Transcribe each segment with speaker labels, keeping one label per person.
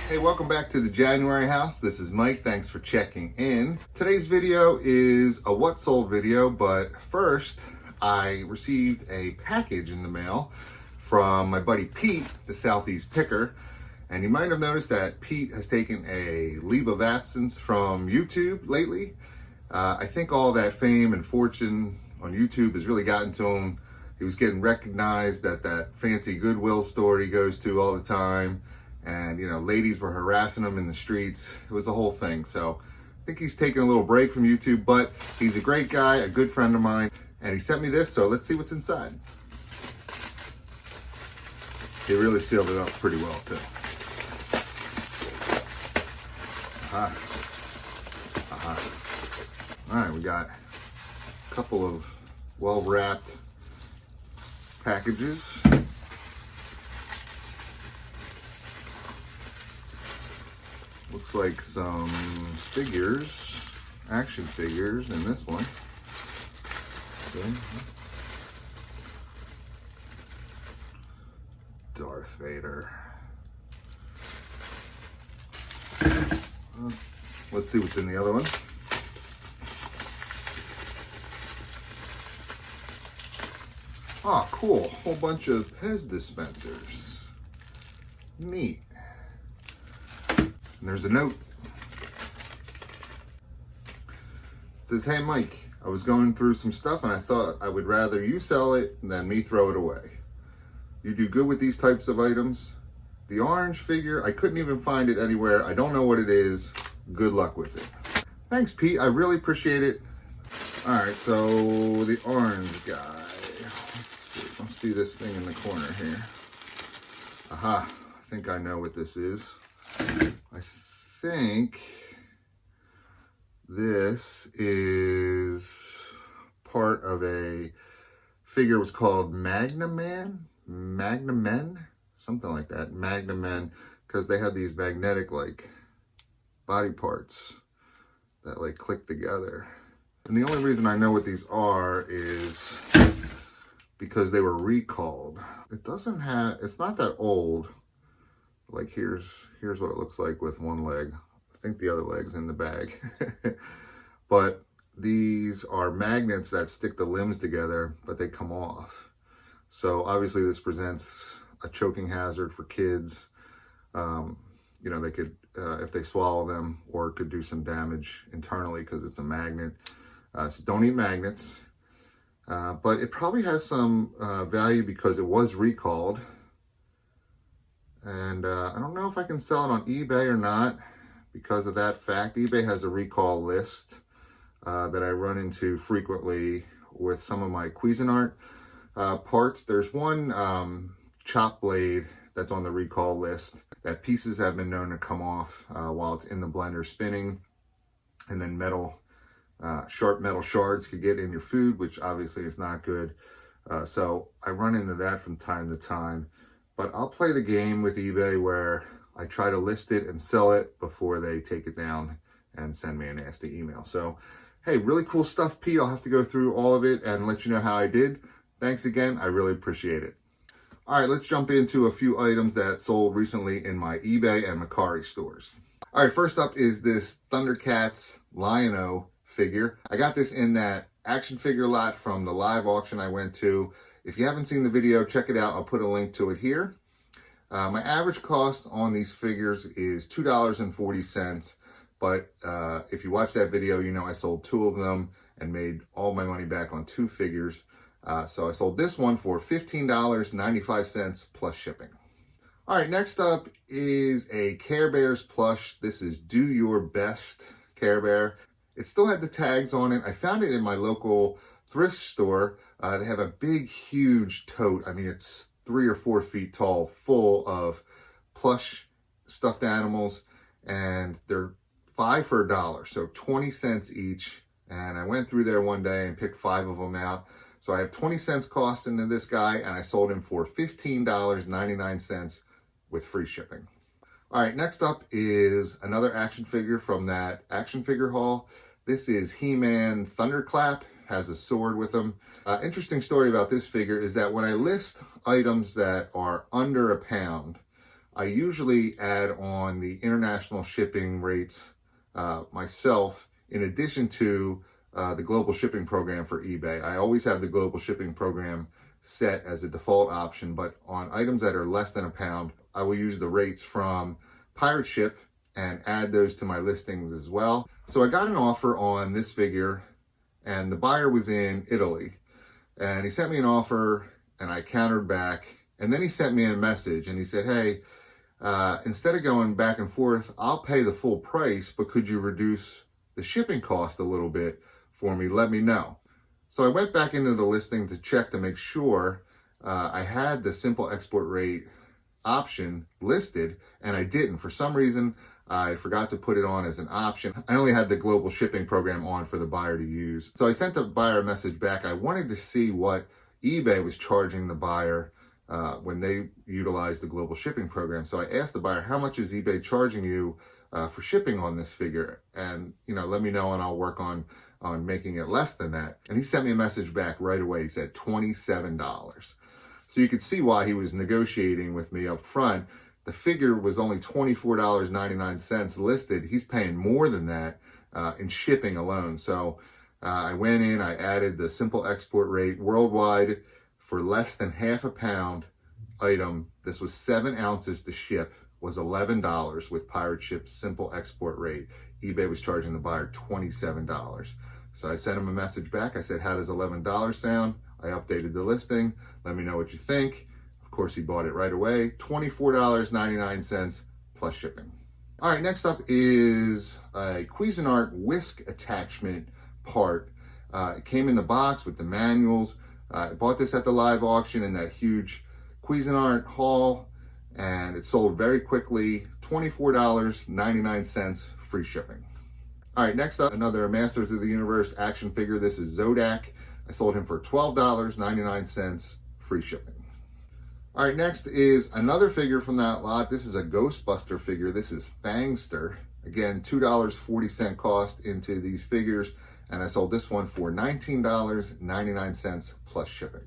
Speaker 1: Hey, welcome back to the January house. This is Mike. Thanks for checking in. Today's video is a what sold video, but first I received a package in the mail from my buddy Pete, the Southeast Picker. And you might have noticed that Pete has taken a leave of absence from YouTube lately. I think all that fame and fortune on YouTube has really gotten to him. He was getting recognized at that fancy Goodwill store he goes to all the time. And, you know, ladies were harassing him in the streets. It was the whole thing. So I think he's taking a little break from YouTube, but he's a great guy, a good friend of mine. And he sent me this, so let's see what's inside. He really sealed it up pretty well, too. All right, we got a couple of well-wrapped packages. Looks like some figures, action figures in this one. Okay. Darth Vader. Let's see what's in the other one. Ah, cool. Whole bunch of Pez dispensers. Neat. And there's a note. It says, "Hey Mike, I was going through some stuff and I thought I would rather you sell it than me throw it away. You do good with these types of items. The orange figure, I couldn't even find it anywhere. I don't know what it is. Good luck with it." Thanks, Pete. I really appreciate it. All right, so the orange guy. Let's see. Must be this thing in the corner here. Aha. I think I know what this is. I think this is part of a figure. It was called Magnamen, something like that. Magnamen, because they have these magnetic like body parts that like click together. And the only reason I know what these are is because they were recalled. It doesn't have, it's not that old. Like here's what it looks like with one leg. I think the other leg's in the bag. But these are magnets that stick the limbs together, but they come off. So obviously this presents a choking hazard for kids. You know, they could, if they swallow them, or it could do some damage internally because it's a magnet. So don't eat magnets. But it probably has some value because it was recalled. And I don't know if I can sell it on eBay or not because of that fact. eBay has a recall list that I run into frequently with some of my Cuisinart parts. There's one chop blade that's on the recall list that pieces have been known to come off while it's in the blender spinning. And then sharp metal shards could get in your food, which obviously is not good. So I run into that from time to time. But I'll play the game with eBay where I try to list it and sell it before they take it down and send me a nasty email. So, hey, really cool stuff, P. I'll have to go through all of it and let you know how I did. Thanks again. I really appreciate it. All right, let's jump into a few items that sold recently in my eBay and Mercari stores. All right, first up is this Thundercats Lion-O figure. I got this in that action figure lot from the live auction I went to. If you haven't seen the video, check it out. I'll put a link to it here. My average cost on these figures is $2.40. But if you watch that video, you know I sold 2 of them and made all my money back on 2 figures. So I sold this one for $15.95 plus shipping. All right, next up is a Care Bears plush. This is Do Your Best Care Bear. It still had the tags on it. I found it in my local thrift store. They have a big, huge tote. I mean, it's 3 or 4 feet tall, full of plush stuffed animals, and they're 5 for $1, so 20 cents each. And I went through there one day and picked 5 of them out. So I have 20 cents cost into this guy, and I sold him for $15.99 with free shipping. All right, next up is another action figure from that action figure haul. This is HeMan Thunderclap. Has a sword with him. Interesting story about this figure is that when I list items that are under £1, I usually add on the international shipping rates myself, in addition to the global shipping program for eBay. I always have the global shipping program set as a default option, but on items that are less than £1, I will use the rates from Pirate Ship and add those to my listings as well. So I got an offer on this figure, and the buyer was in Italy, and he sent me an offer and I countered back, and then he sent me a message and he said, hey, instead of going back and forth, I'll pay the full price, but could you reduce the shipping cost a little bit for me? Let me know. So I went back into the listing to check to make sure I had the simple export rate option listed, and I didn't. For some reason, I forgot to put it on as an option. I only had the global shipping program on for the buyer to use. So I sent the buyer a message back. I wanted to see what eBay was charging the buyer when they utilized the global shipping program. So I asked the buyer, how much is eBay charging you for shipping on this figure? And, let me know and I'll work on making it less than that. And he sent me a message back right away. He said $27. So you could see why he was negotiating with me up front. The figure was only $24.99 listed. He's paying more than that in shipping alone. So I went in, I added the simple export rate worldwide for less than £1/2 item. This was 7 ounces to ship, was $11 with Pirate Ship's simple export rate. eBay was charging the buyer $27. So I sent him a message back. I said, how does $11 sound? I updated the listing. Let me know what you think. Of course, he bought it right away. $24.99 plus shipping. All right, next up is a Cuisinart Whisk attachment part. It came in the box with the manuals. I bought this at the live auction in that huge Cuisinart haul, and it sold very quickly. $24.99 free shipping. All right, next up, another Masters of the Universe action figure. This is Zodak. I sold him for $12.99 free shipping. All right, next is another figure from that lot. This is a Ghostbuster figure. This is Fangster. Again, $2.40 cost into these figures, and I sold this one for $19.99 plus shipping.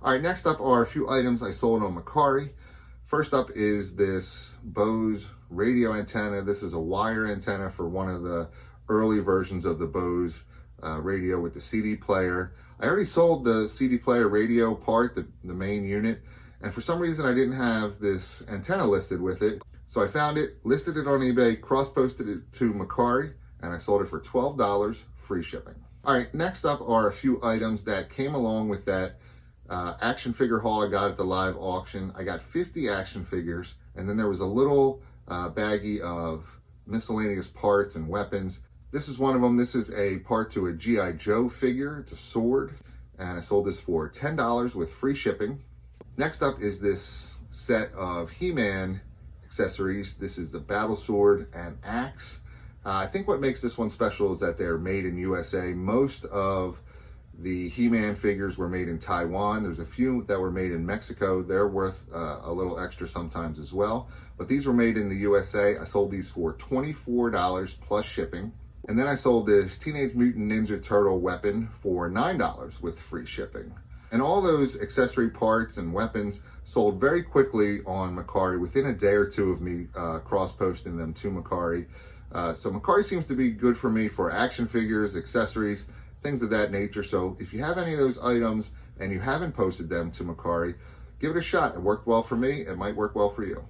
Speaker 1: All right, next up are a few items I sold on Mercari. First up is this Bose radio antenna. This is a wire antenna for one of the early versions of the Bose radio with the CD player. I already sold the CD player radio part, the main unit, and for some reason I didn't have this antenna listed with it. So I found it, listed it on eBay, cross-posted it to Mercari, and I sold it for $12 free shipping. All right, next up are a few items that came along with that action figure haul I got at the live auction. I got 50 action figures, and then there was a little baggie of miscellaneous parts and weapons. This is one of them. This is a part to a G.I. Joe figure. It's a sword, and I sold this for $10 with free shipping. Next up is this set of HeMan accessories. This is the battle sword and axe. I think what makes this one special is that they're made in USA. Most of the HeMan figures were made in Taiwan. There's a few that were made in Mexico. They're worth a little extra sometimes as well. But these were made in the USA. I sold these for $24 plus shipping. And then I sold this Teenage Mutant Ninja Turtle weapon for $9 with free shipping. And all those accessory parts and weapons sold very quickly on Mercari within a day or two of me cross-posting them to Mercari. So Mercari seems to be good for me for action figures, accessories, things of that nature. So if you have any of those items and you haven't posted them to Mercari, give it a shot. It worked well for me. It might work well for you.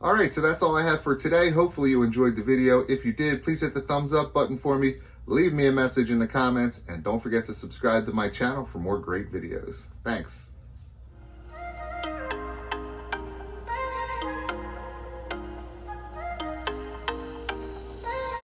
Speaker 1: All right, so that's all I have for today. Hopefully you enjoyed the video. If you did, please hit the thumbs up button for me. Leave me a message in the comments, and don't forget to subscribe to my channel for more great videos. Thanks.